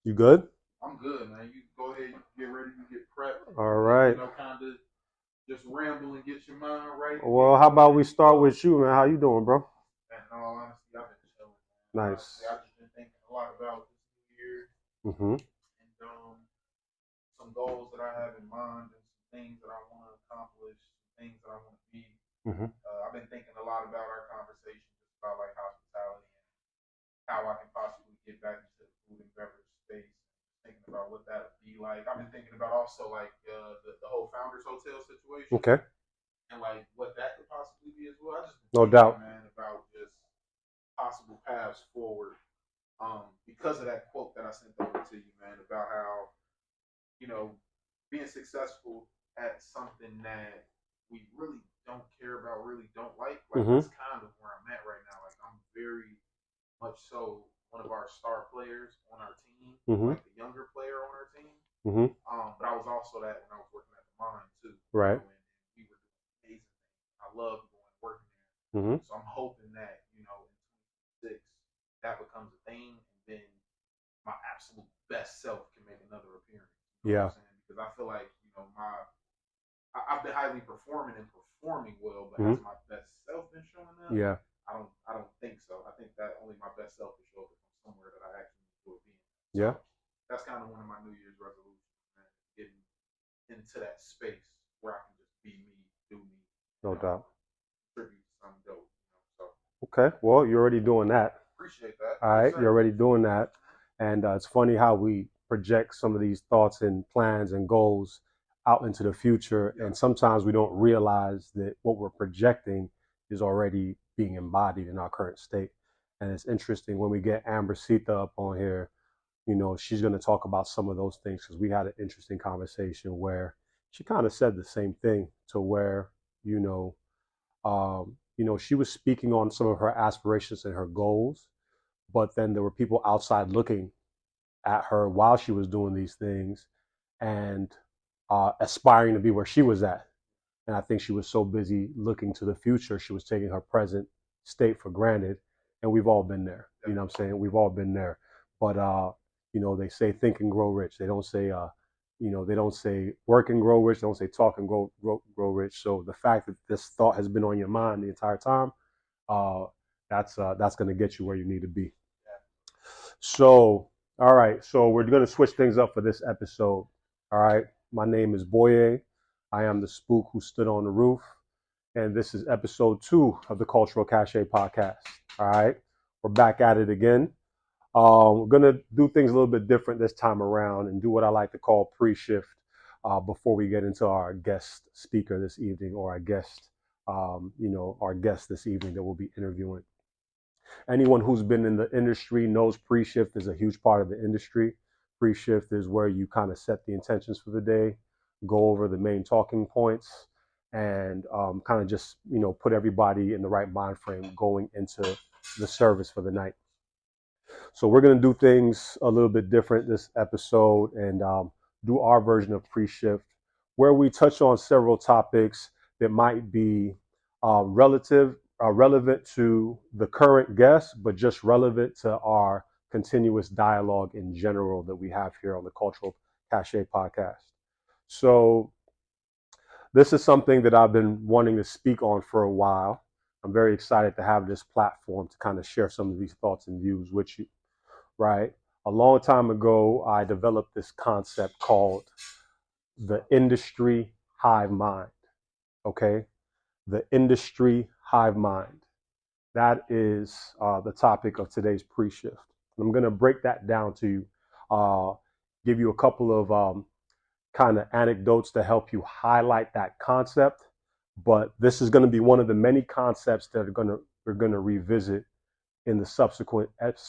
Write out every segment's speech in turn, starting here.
You good? I'm good, man. You go ahead, you get ready, you get prepped. All right. Kind of just ramble and get your mind right. Well, how about we start with you, man? How you doing, bro? And in all honesty, I've been chilling. Nice. I've just been thinking a lot about this year Mm-hmm. and some goals that I have in mind and some things that I want to accomplish, some things that I want to be. Mm-hmm. I've been thinking a lot about our conversation, just about like hospitality and how I can possibly get back into the food and beverage space. Thinking about what that would be like. I've been thinking about also like the whole Founders Hotel situation. Okay. And like what that could possibly be as well. I just no doubt, man, about just possible paths forward. Because of that quote that I sent over to you, man, about how you know being successful at something that we really don't care about, really don't like. That's kind of where I'm at right now. Like I'm very much so one of our star players on our team, like the younger player on our team. But I was also that when I was working at the mine too. Right. And we were doing amazing things. I loved going and working there. So I'm hoping that, in 2026 that becomes a thing and then my absolute best self can make another appearance. Yeah. Because I feel like, I've been highly performing and performing well, but has my best self been showing up? Yeah. I don't think so. I think that only my best self is show up from somewhere that I actually enjoy being. Yeah. That's kind of one of my New Year's resolutions, man. Getting into that space where I can just be me, do me. No doubt. Contribute to something dope. So. Okay. Well, you're already doing that. Appreciate that. All right. You're already doing that. And it's funny how we project some of these thoughts and plans and goals out into the future. Yeah. And sometimes we don't realize that what we're projecting is already being embodied in our current state. And it's interesting when we get Amber Sita up on here, she's going to talk about some of those things because we had an interesting conversation where she kind of said the same thing to where, she was speaking on some of her aspirations and her goals, but then there were people outside looking at her while she was doing these things and aspiring to be where she was at. And I think she was so busy looking to the future, she was taking her present state for granted. And we've all been there. You know what I'm saying? We've all been there. But, they say think and grow rich. They don't say, they don't say work and grow rich. They don't say talk and grow rich. So the fact that this thought has been on your mind the entire time, that's going to get you where you need to be. So, all right. So we're going to switch things up for this episode. All right. My name is Boye. I am the spook who stood on the roof. And this is episode 2 of the Cultural Cachet Podcast. All right. We're back at it again. We're going to do things a little bit different this time around and do what I like to call pre-shift before we get into our guest speaker this evening or our guest, our guest this evening that we'll be interviewing. Anyone who's been in the industry knows pre-shift is a huge part of the industry. Pre-shift is where you kind of set the intentions for the day, go over the main talking points, and kind of just, put everybody in the right mind frame going into the service for the night. So we're going to do things a little bit different this episode and do our version of pre-shift where we touch on several topics that might be relevant to the current guest, but just relevant to our continuous dialogue in general that we have here on the Cultural Cachet Podcast. So this is something that I've been wanting to speak on for a while. I'm very excited to have this platform to kind of share some of these thoughts and views with you, right? A long time ago, I developed this concept called the Industry Hive Mind, okay? The Industry Hive Mind. That is the topic of today's pre-shift. I'm going to break that down to you, give you a couple of kind of anecdotes to help you highlight that concept. But this is going to be one of the many concepts that we're going to revisit in the subsequent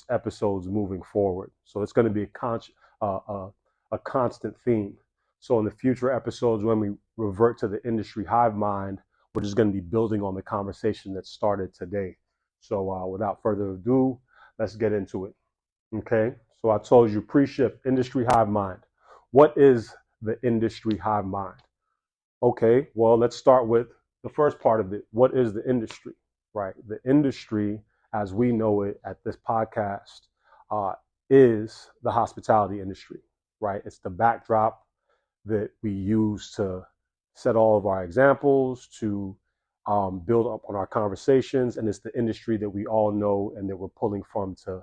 episodes moving forward. So it's going to be a constant theme. So in the future episodes, when we revert to the Industry Hive Mind, we're just going to be building on the conversation that started today. So without further ado, let's get into it. Okay. So I told you pre-shift, Industry Hive Mind. What is the Industry Hive Mind? Okay. Well, let's start with the first part of it. What is the industry, right? The industry, as we know it at this podcast, is the hospitality industry, right? It's the backdrop that we use to set all of our examples, to build up on our conversations, and it's the industry that we all know and that we're pulling from to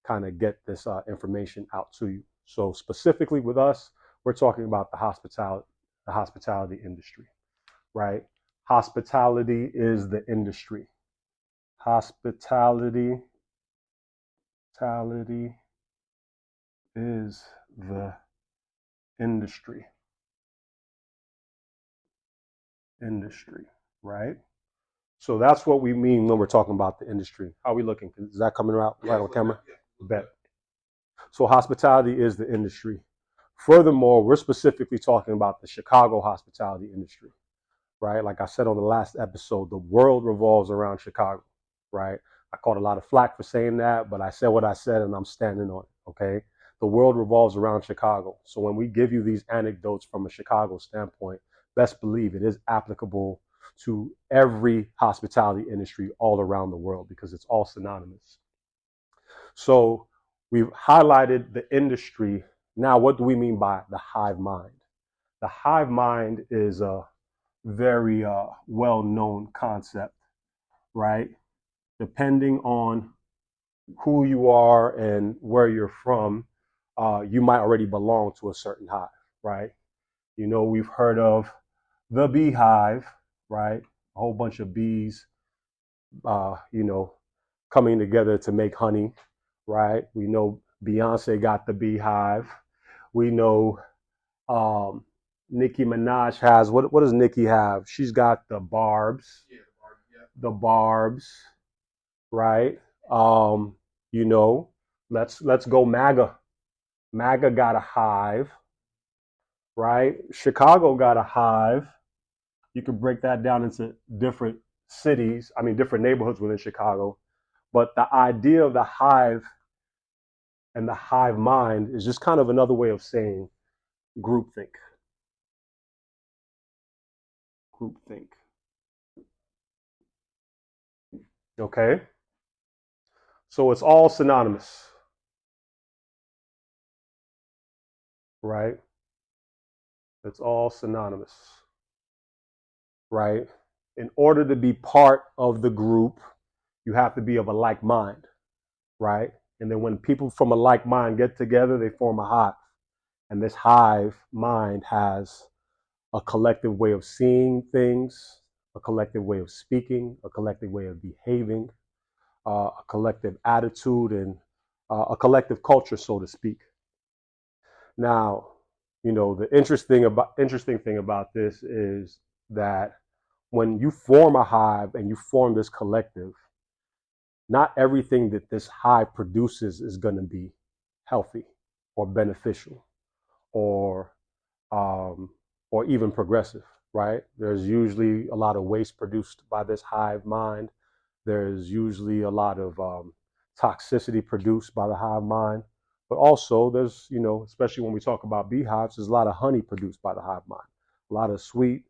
kind of get this information out to you. So specifically with us, we're talking about the hospitality industry, right? Hospitality is the industry. Hospitality is the industry. Right? So that's what we mean when we're talking about the industry. How are we looking? Is that coming out right on camera? Yeah. Bet. So hospitality is the industry. Furthermore, we're specifically talking about the Chicago hospitality industry, right? Like I said on the last episode, the world revolves around Chicago, right? I caught a lot of flack for saying that, but I said what I said and I'm standing on it, okay? The world revolves around Chicago. So when we give you these anecdotes from a Chicago standpoint, best believe it is applicable to every hospitality industry all around the world because it's all synonymous. So we've highlighted the industry. Now, what do we mean by the hive mind? The hive mind is a very well-known concept, right? Depending on who you are and where you're from, you might already belong to a certain hive, right? You know, we've heard of the beehive, right? A whole bunch of bees, you know, coming together to make honey, right? We know Beyonce got the beehive. We know Nicki Minaj has what does Nicki have? She's got the barbs. Yeah, The barbs, right? You know, let's go MAGA. MAGA got a hive, right? Chicago got a hive. You could break that down into different cities, I mean different neighborhoods within Chicago. But the idea of the hive and the hive mind is just kind of another way of saying groupthink. Groupthink. Okay? So it's all synonymous, right? It's all synonymous, right? In order to be part of the group, you have to be of a like mind, right? And then when people from a like mind get together, they form a hive. And this hive mind has a collective way of seeing things, a collective way of speaking, a collective way of behaving, a collective attitude, and a collective culture, so to speak. Now, you know, the interesting thing about this is that when you form a hive and you form this collective, not everything that this hive produces is going to be healthy or beneficial or um, or even progressive, right? There's usually a lot of waste produced by this hive mind. There's usually a lot of toxicity produced by the hive mind. But also, there's, you know, especially when we talk about beehives, there's a lot of honey produced by the hive mind, a lot of sweet,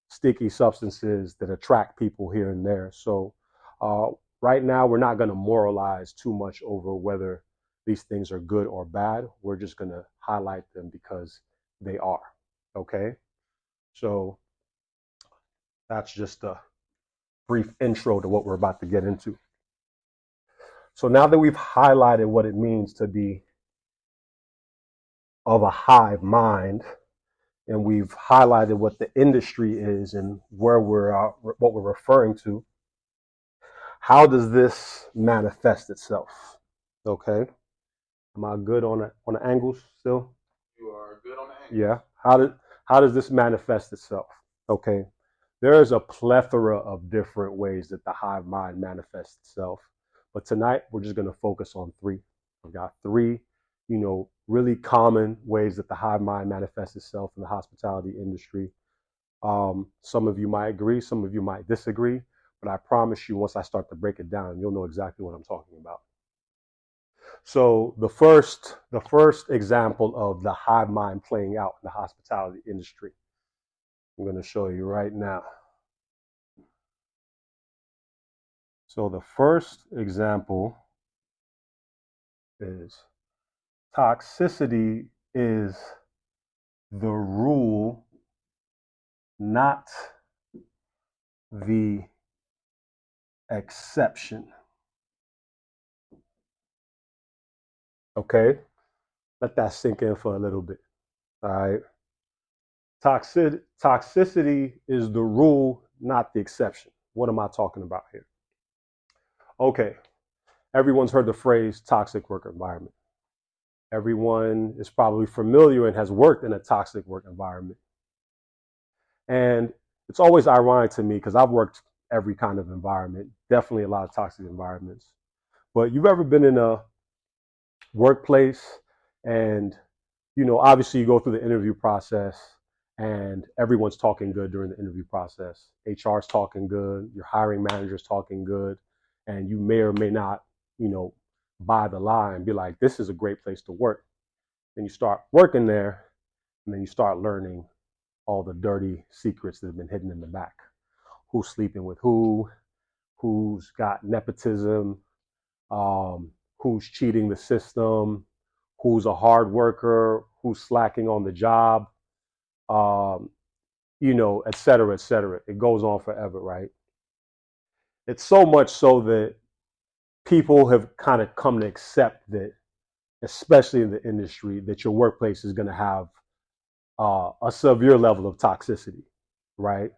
sticky substances that attract people here and there. So, uh, right now, we're not going to moralize too much over whether these things are good or bad. We're just going to highlight them because they are. Okay. So, that's just a brief intro to what we're about to get into. So now that we've highlighted what it means to be of a hive mind, and we've highlighted what the industry is and where we're what we're referring to, how does this manifest itself? Okay, am I good on the angles still? you are good on the angles. Yeah. How does this manifest itself? Okay, there is a plethora of different ways that the hive mind manifests itself, but tonight we're just going to focus on three. I've got three, you know, really common ways that the hive mind manifests itself in the hospitality industry. Some of you might agree, some of you might disagree, but I promise you, once I start to break it down, you'll know exactly what I'm talking about. So the first example of the hive mind playing out in the hospitality industry, I'm going to show you right now. So the first example is Toxicity is the rule, not the exception. Okay? Let that sink in for a little bit. All right? Toxicity is the rule, not the exception. What am I talking about here? Okay, everyone's heard the phrase toxic work environment. Everyone is probably familiar and has worked in a toxic work environment. And it's always ironic to me because I've worked every kind of environment, definitely a lot of toxic environments. But you've ever been in a workplace and, obviously you go through the interview process and everyone's talking good during the interview process. HR's talking good, your hiring manager's talking good, and you may or may not, buy the lie and be like, this is a great place to work. Then you start working there and then you start learning all the dirty secrets that have been hidden in the back. Who's sleeping with who's got nepotism, who's cheating the system, who's a hard worker, who's slacking on the job, et cetera, et cetera. It goes on forever, right? It's so much so that people have kind of come to accept that, especially in the industry, that your workplace is going to have a severe level of toxicity, right?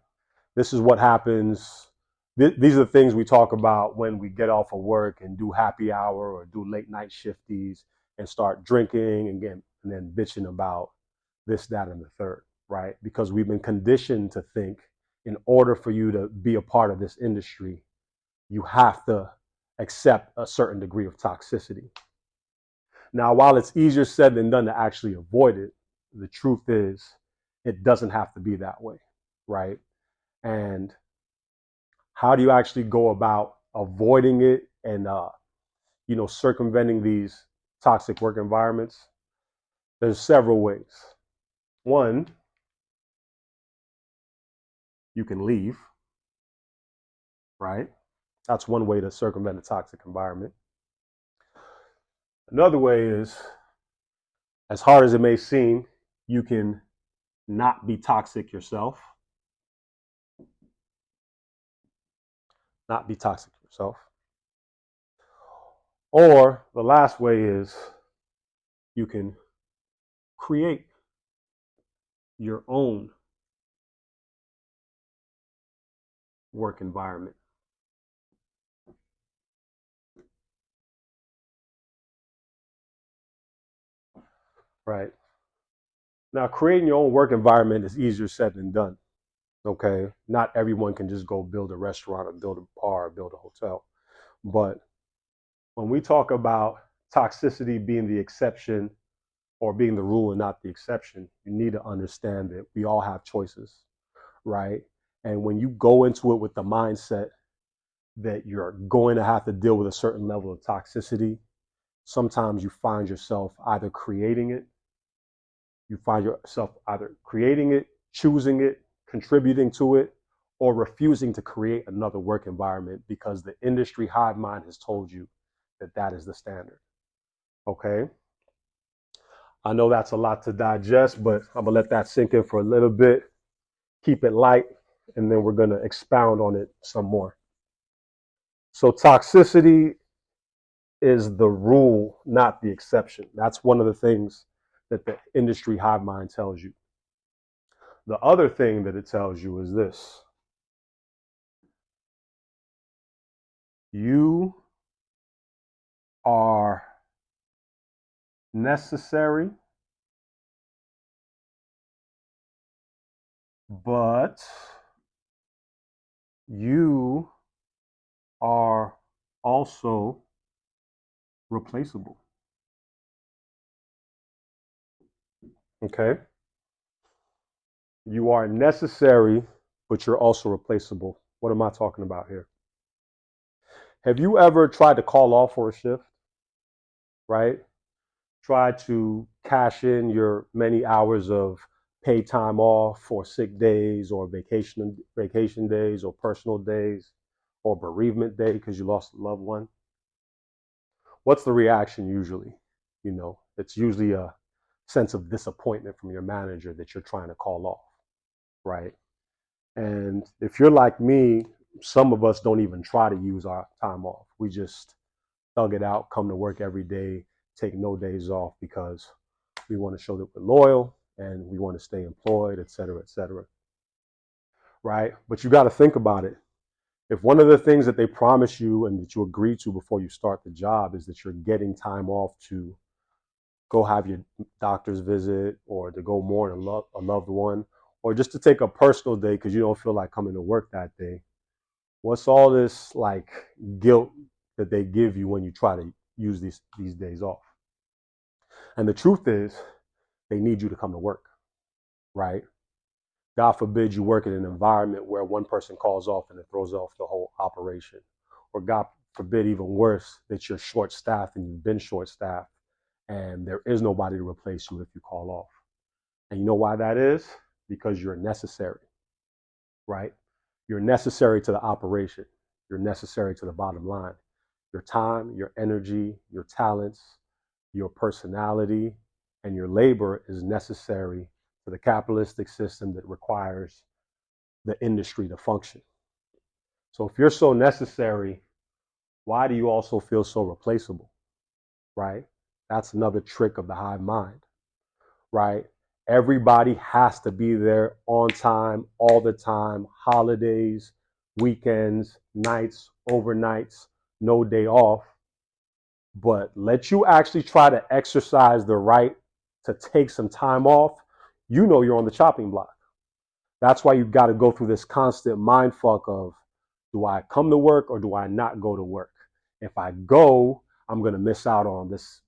This is what happens. These are the things we talk about when we get off of work and do happy hour or do late night shifties and start drinking and then bitching about this, that, and the third, right? Because we've been conditioned to think in order for you to be a part of this industry, you have to accept a certain degree of toxicity. Now, while it's easier said than done to actually avoid it, the truth is it doesn't have to be that way, right? And how do you actually go about avoiding it and, circumventing these toxic work environments? There's several ways. One, you can leave, right? That's one way to circumvent a toxic environment. Another way is, as hard as it may seem, you can not be toxic yourself. Not be toxic yourself. Or the last way is you can create your own work environment. Right. Now, creating your own work environment is easier said than done. Okay. Not everyone can just go build a restaurant or build a bar or build a hotel. But when we talk about toxicity being the exception or being the rule and not the exception, you need to understand that we all have choices, right? And when you go into it with the mindset that you're going to have to deal with a certain level of toxicity, sometimes you find yourself either creating it, choosing it, contributing to it, or refusing to create another work environment because the industry hive mind has told you that that is the standard. Okay? I know that's a lot to digest, but I'm going to let that sink in for a little bit, keep it light, and then we're going to expound on it some more. So toxicity is the rule, not the exception. That's one of the things that the industry hive mind tells you. The other thing that it tells you is this: you are necessary, but you are also replaceable. Okay? You are necessary, but you're also replaceable. What am I talking about here? Have you ever tried to call off for a shift? Right? Try to cash in your many hours of paid time off for sick days or vacation days or personal days or bereavement day because you lost a loved one. What's the reaction usually? It's usually a sense of disappointment from your manager that you're trying to call off, right? And if you're like me, some of us don't even try to use our time off. We just thug it out, come to work every day, take no days off because we want to show that we're loyal and we want to stay employed, et cetera, right? But you got to think about it. If one of the things that they promise you and that you agree to before you start the job is that you're getting time off to go have your doctor's visit or to go mourn a loved one or just to take a personal day because you don't feel like coming to work that day, what's all this like guilt that they give you when you try to use these days off? And the truth is, they need you to come to work, right? God forbid you work in an environment where one person calls off and it throws off the whole operation. Or God forbid, even worse, that you're short staffed and you've been short staffed and there is nobody to replace you if you call off. And you know why that is? Because you're necessary, right? You're necessary to the operation. You're necessary to the bottom line. Your time, your energy, your talents, your personality, and your labor is necessary to the capitalistic system that requires the industry to function. So if you're so necessary, why do you also feel so replaceable, right? That's another trick of the hive mind, right? Everybody has to be there on time, all the time, holidays, weekends, nights, overnights, no day off. But let you actually try to exercise the right to take some time off, you're on the chopping block. That's why you've got to go through this constant mind fuck of, do I come to work or do I not go to work? If I go, I'm going to miss out on this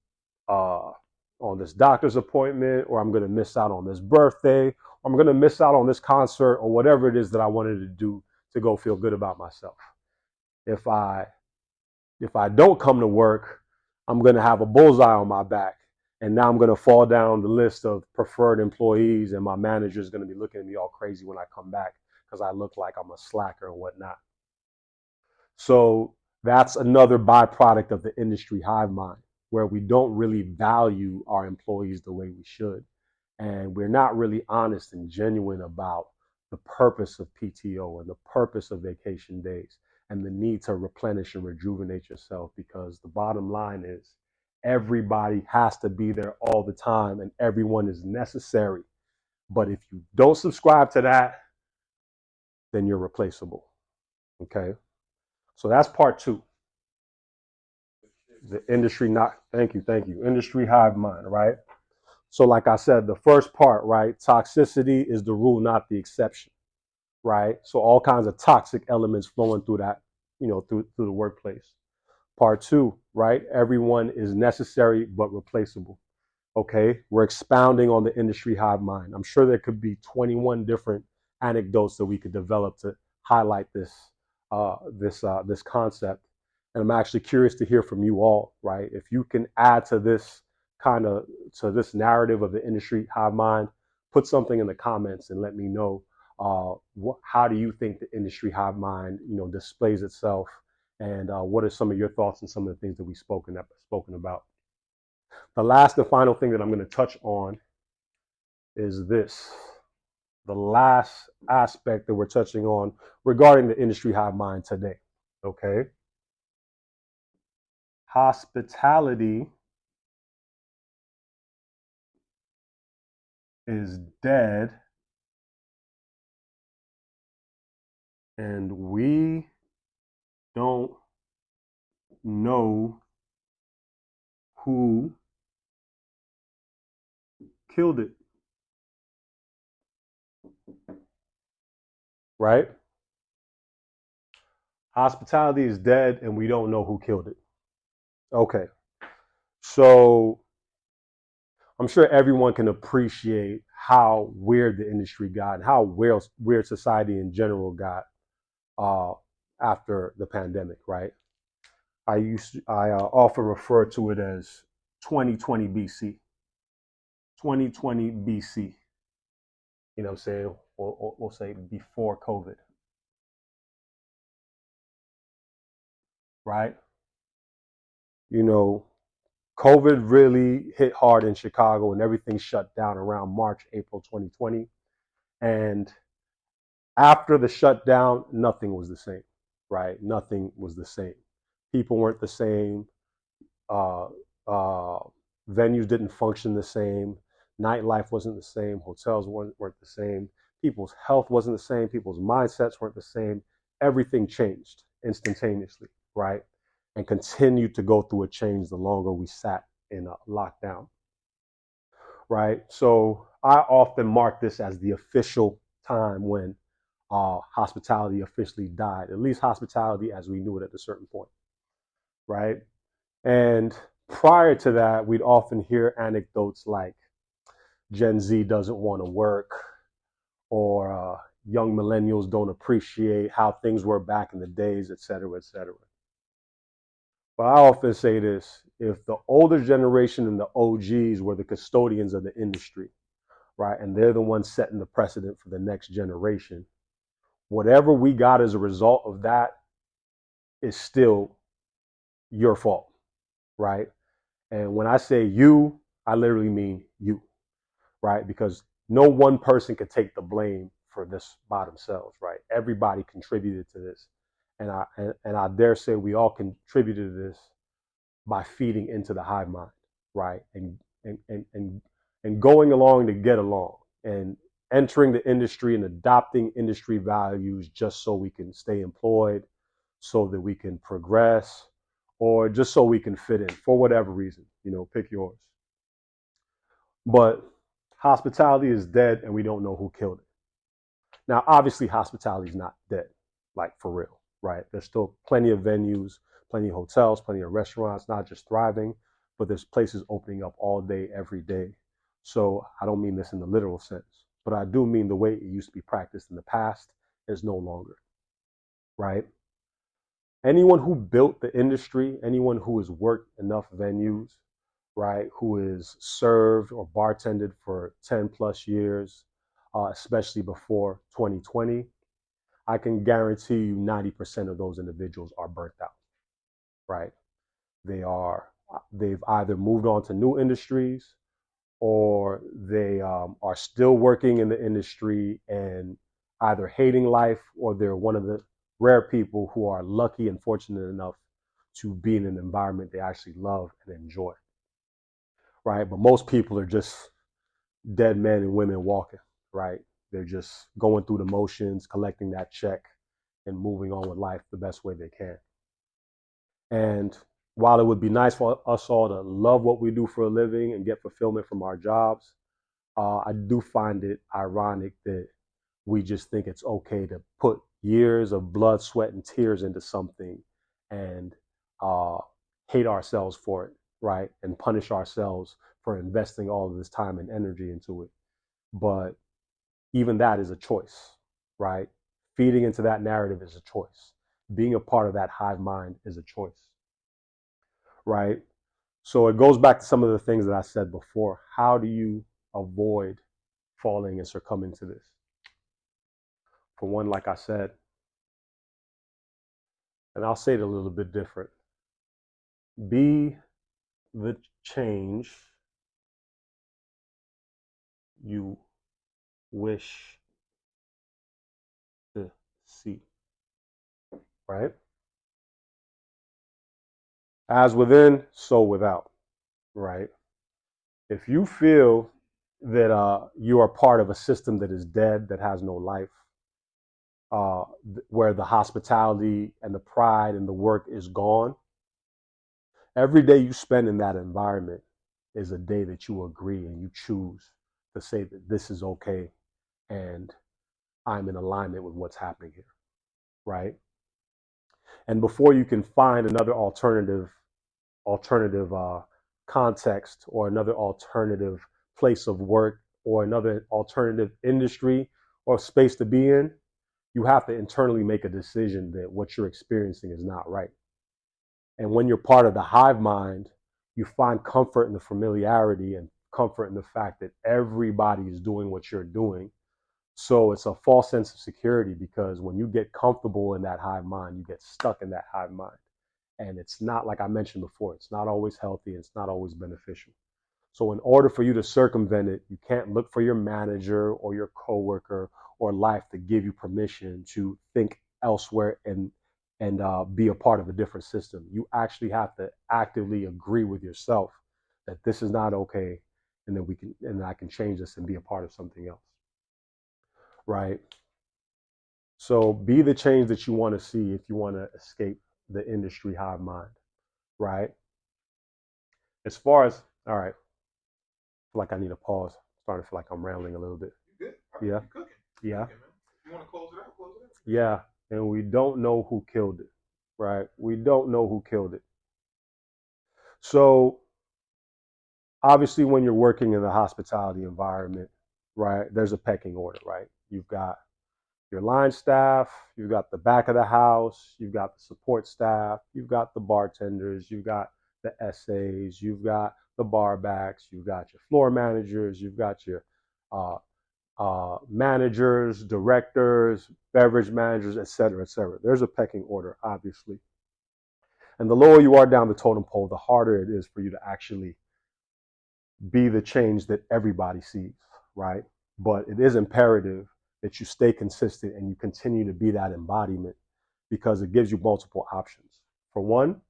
doctor's appointment, or I'm going to miss out on this birthday, or I'm going to miss out on this concert, or whatever it is that I wanted to do to go feel good about myself. If I don't come to work, I'm going to have a bullseye on my back. And now I'm going to fall down the list of preferred employees, and my manager is going to be looking at me all crazy when I come back because I look like I'm a slacker and whatnot. So that's another byproduct of the industry hive mind, where we don't really value our employees the way we should. And we're not really honest and genuine about the purpose of PTO and the purpose of vacation days and the need to replenish and rejuvenate yourself, because the bottom line is everybody has to be there all the time and everyone is necessary. But if you don't subscribe to that, then you're replaceable. Okay. So that's part two. The industry not thank you. Industry hive mind, right? So like I said, the first part, right? Toxicity is the rule, not the exception. Right? So all kinds of toxic elements flowing through that, through the workplace. Part two, right? Everyone is necessary but replaceable. Okay, we're expounding on the industry hive mind. I'm sure there could be 21 different anecdotes that we could develop to highlight this concept. And I'm actually curious to hear from you all, right? If you can add to this narrative of the industry hive mind, put something in the comments and let me know. How do you think the industry hive mind, displays itself, and what are some of your thoughts and some of the things that we've spoken about? The last and final thing that I'm going to touch on is this. The last aspect that we're touching on regarding the industry hive mind today. Okay. Hospitality is dead, and we don't know who killed it. Right? Hospitality is dead, and we don't know who killed it. Okay. So I'm sure everyone can appreciate how weird the industry got and how weird society in general got after the pandemic, right? I often refer to it as 2020 BC. 2020 BC. You know what I'm saying? Or we'll say before COVID. Right? COVID really hit hard in Chicago and everything shut down around March, April 2020. And after the shutdown, nothing was the same, right? Nothing was the same. People weren't the same. Uh, uh, Venues didn't function the same. Nightlife wasn't the same. Hotels weren't the same. People's health wasn't the same. People's mindsets weren't the same. Everything changed instantaneously, right? And continued to go through a change the longer we sat in a lockdown, right? So I often mark this as the official time when hospitality officially died, at least hospitality as we knew it at a certain point, right? And prior to that, we'd often hear anecdotes like Gen Z doesn't want to work, or young millennials don't appreciate how things were back in the days, et cetera, et cetera. But I often say this: if the older generation and the OGs were the custodians of the industry, right, and they're the ones setting the precedent for the next generation, whatever we got as a result of that is still your fault, right? And when I say you, I literally mean you, right? Because no one person could take the blame for this by themselves, right? Everybody contributed to this. And I dare say we all contributed to this by feeding into the hive mind, right? And going along to get along and entering the industry and adopting industry values just so we can stay employed, so that we can progress, or just so we can fit in for whatever reason, pick yours. But hospitality is dead and we don't know who killed it. Now, obviously, hospitality is not dead, like for real, right? There's still plenty of venues, plenty of hotels, plenty of restaurants, not just thriving, but there's places opening up all day, every day. So I don't mean this in the literal sense, but I do mean the way it used to be practiced in the past is no longer, right? Anyone who built the industry, anyone who has worked enough venues, right, who is served or bartended for 10 plus years, especially before 2020, I can guarantee you 90% of those individuals are burnt out, right? They've either moved on to new industries, or they are still working in the industry and either hating life, or they're one of the rare people who are lucky and fortunate enough to be in an environment they actually love and enjoy, right? But most people are just dead men and women walking, right? They're just going through the motions, collecting that check, and moving on with life the best way they can. And while it would be nice for us all to love what we do for a living and get fulfillment from our jobs, I do find it ironic that we just think it's okay to put years of blood, sweat, and tears into something and uh, hate ourselves for it, right? And punish ourselves for investing all of this time and energy into it. But even that is a choice, right? Feeding into that narrative is a choice. Being a part of that hive mind is a choice, right? So it goes back to some of the things that I said before. How do you avoid falling and succumbing to this? For one, like I said, and I'll say it a little bit different, be the change you wish to see, right? As within, so without, right? If you feel that you are part of a system that is dead, that has no life, where the hospitality and the pride and the work is gone, every day you spend in that environment is a day that you agree and you choose to say that this is okay and I'm in alignment with what's happening here, right? And before you can find another alternative context, or another alternative place of work, or another alternative industry or space to be in, you have to internally make a decision that what you're experiencing is not right. And when you're part of the hive mind, you find comfort in the familiarity and comfort in the fact that everybody is doing what you're doing. So it's a false sense of security, because when you get comfortable in that hive mind, you get stuck in that hive mind. And it's not, like I mentioned before, it's not always healthy. It's not always beneficial. So in order for you to circumvent it, you can't look for your manager or your coworker or life to give you permission to think elsewhere and be a part of a different system. You actually have to actively agree with yourself that this is not okay, and that I can change this and be a part of something else. Right? So be the change that you want to see if you want to escape the industry hive mind. Right? As far as, all right, I feel like I need a pause. I'm starting to feel like I'm rambling a little bit. You good? Yeah. You're cooking. Yeah. Cooking, man. You want to close it out? Close it out. Yeah. And we don't know who killed it. Right? We don't know who killed it. So obviously, when you're working in the hospitality environment, right, there's a pecking order, right? You've got your line staff, you've got the back of the house, you've got the support staff, you've got the bartenders, you've got the SAs, you've got the bar backs, you've got your floor managers, you've got your uh, managers, directors, beverage managers, et cetera, et cetera. There's a pecking order, obviously. And the lower you are down the totem pole, the harder it is for you to actually be the change that everybody sees, right? But it is imperative that you stay consistent and you continue to be that embodiment, because it gives you multiple options. For one,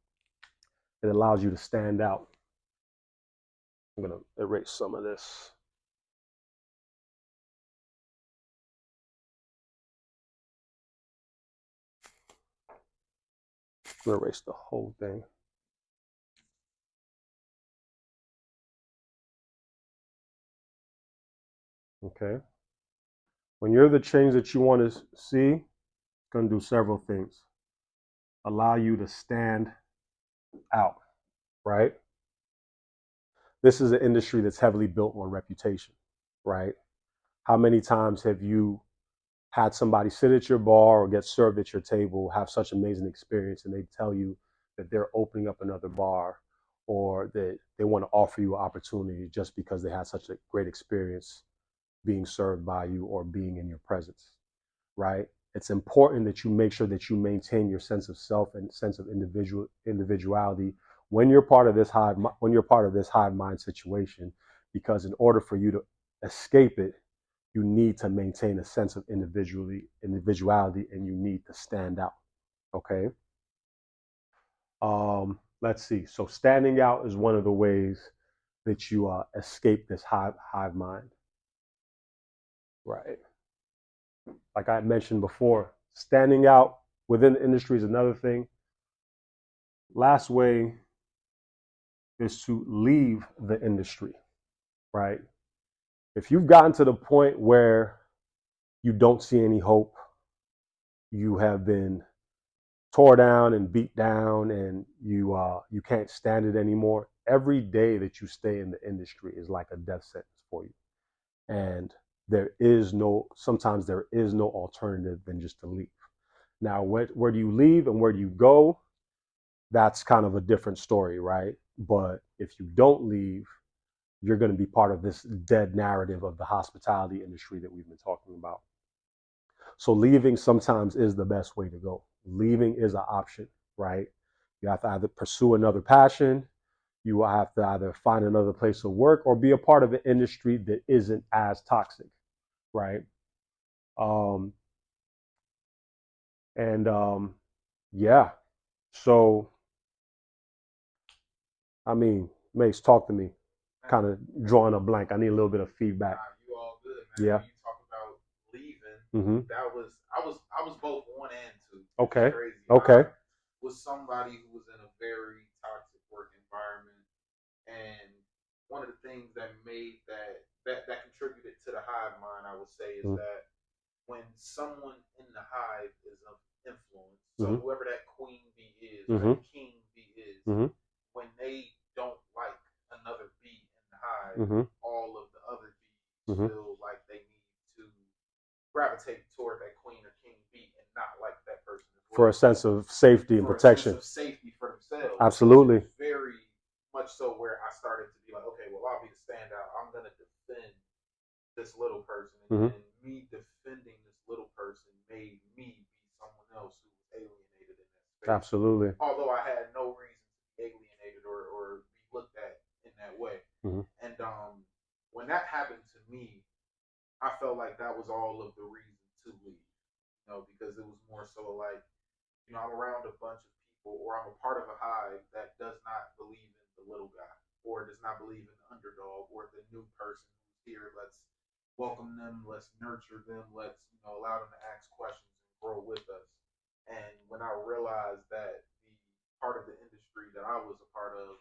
it allows you to stand out. I'm going to erase some of this. I'm going to erase the whole thing. Okay. When you're the change that you want to see, it's going to do several things. Allow you to stand out, right? This is an industry that's heavily built on reputation, right? How many times have you had somebody sit at your bar or get served at your table, have such amazing experience, and they tell you that they're opening up another bar, or that they want to offer you an opportunity just because they had such a great experience being served by you or being in your presence, right? It's important that you make sure that you maintain your sense of self and sense of individuality when you're part of this hive mind situation, because in order for you to escape it, you need to maintain a sense of individuality, and you need to stand out. Okay. Let's see. So standing out is one of the ways that you escape this hive mind. Right. Like I mentioned before, standing out within the industry is another thing. Last way is to leave the industry. Right. If you've gotten to the point where you don't see any hope, you have been tore down and beat down, and you can't stand it anymore, every day that you stay in the industry is like a death sentence for you. And sometimes there is no alternative than just to leave. Now, where do you leave and where do you go? That's kind of a different story, right? But if you don't leave, you're going to be part of this dead narrative of the hospitality industry that we've been talking about. So leaving sometimes is the best way to go. Leaving is an option, right? You have to either pursue another passion, you will have to either find another place of work, or be a part of an industry that isn't as toxic, right? Um, and yeah, so I mean, Mace, talk to me. Kind of drawing a blank. I need a little bit of feedback. You all good, man. Yeah. When you talk about leaving, Mm-hmm. I was both one and two. Okay. It's crazy. Okay. I was somebody who was in a very toxic work environment, and one of the things that made that contributed to the hive mind, I would say, is that when someone in the hive is of influence, so whoever that queen bee is, or that king bee is, when they don't like another bee in the hive, all of the other bees feel like they need to gravitate toward that queen or king bee and not like that person as well. For a sense of safety and protection. A sense of safety for themselves. Absolutely. Very much so where I started to be like, okay, well, I'll be the standout. I'm going to defend this little person. And me defending this little person made me be someone else who was alienated in that space. Absolutely. Although I had no when that happened to me, I felt like that was all of the reason to leave. Because it was more so like, I'm around a bunch of people, or I'm a part of a hive that does not believe in the little guy, or does not believe in the underdog, or the new person who's here. Let's welcome them. Let's nurture them. Let's allow them to ask questions and grow with us. And when I realized that the part of the industry that I was a part of,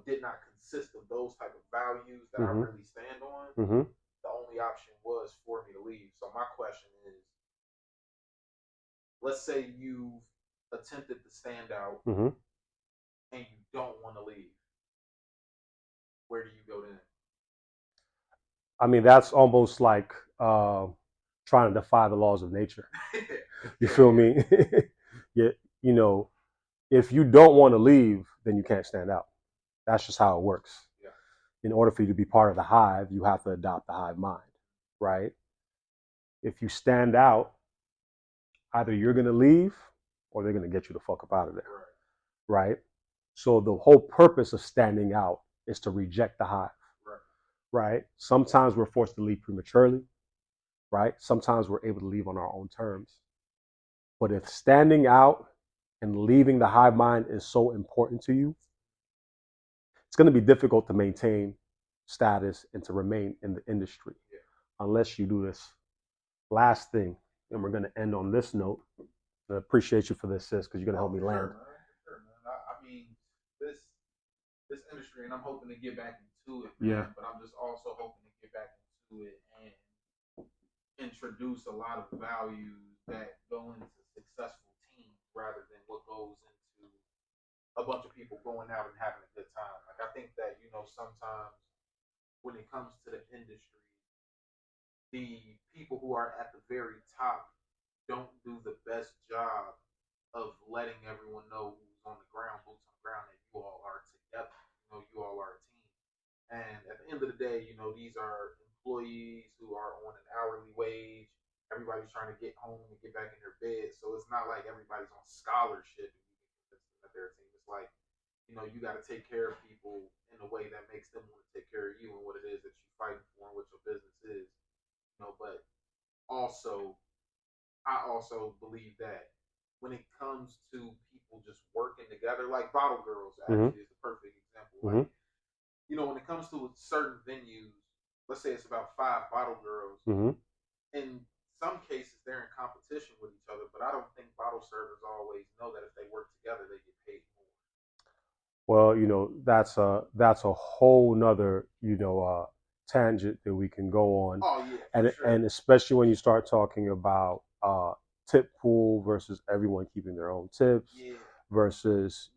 did not consist of those type of values that I really stand on, the only option was for me to leave. So my question is, let's say you've attempted to stand out and you don't want to leave. Where do you go then? I mean, that's almost like trying to defy the laws of nature. You feel me? Yeah, if you don't want to leave, then you can't stand out. That's just how it works. Yeah. In order for you to be part of the hive, you have to adopt the hive mind, right? If you stand out, either you're going to leave or they're going to get you the fuck up out of there, right? So the whole purpose of standing out is to reject the hive, right? Sometimes we're forced to leave prematurely, right? Sometimes we're able to leave on our own terms. But if standing out and leaving the hive mind is so important to you, it's going to be difficult to maintain status and to remain in the industry unless you do this last thing. And we're going to end on this note. I appreciate you for this, sis, because you're going to help me land. Sure, man. I mean, this industry, and I'm hoping to get back into it, man, yeah. But I'm just also hoping to get back into it and introduce a lot of values that go into successful teams rather than what goes into a bunch of people going out and having a good time. Like, I think that, sometimes when it comes to the industry, the people who are at the very top don't do the best job of letting everyone know who's on the ground, boots on the ground, that you all are together. You all are a team. And at the end of the day, these are employees who are on an hourly wage. Everybody's trying to get home and get back in their bed. So it's not like everybody's on scholarship and you can convince them that they're a team. It's like, you got to take care of people in a way that makes them want to take care of you and what it is that you're fighting for and what your business is. But also, I also believe that when it comes to people just working together, like Bottle Girls actually is the perfect example. Like, when it comes to certain venues, let's say it's about 5 Bottle Girls, in some cases they're in competition with each other, but I don't think bottle servers always know that if they work together, they get paid more. Well, that's a whole nother, tangent that we can go on. Oh yeah, and especially when you start talking about tip pool versus everyone keeping their own tips, versus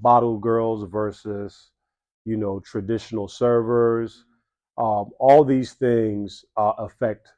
bottle girls versus traditional servers. All these things affect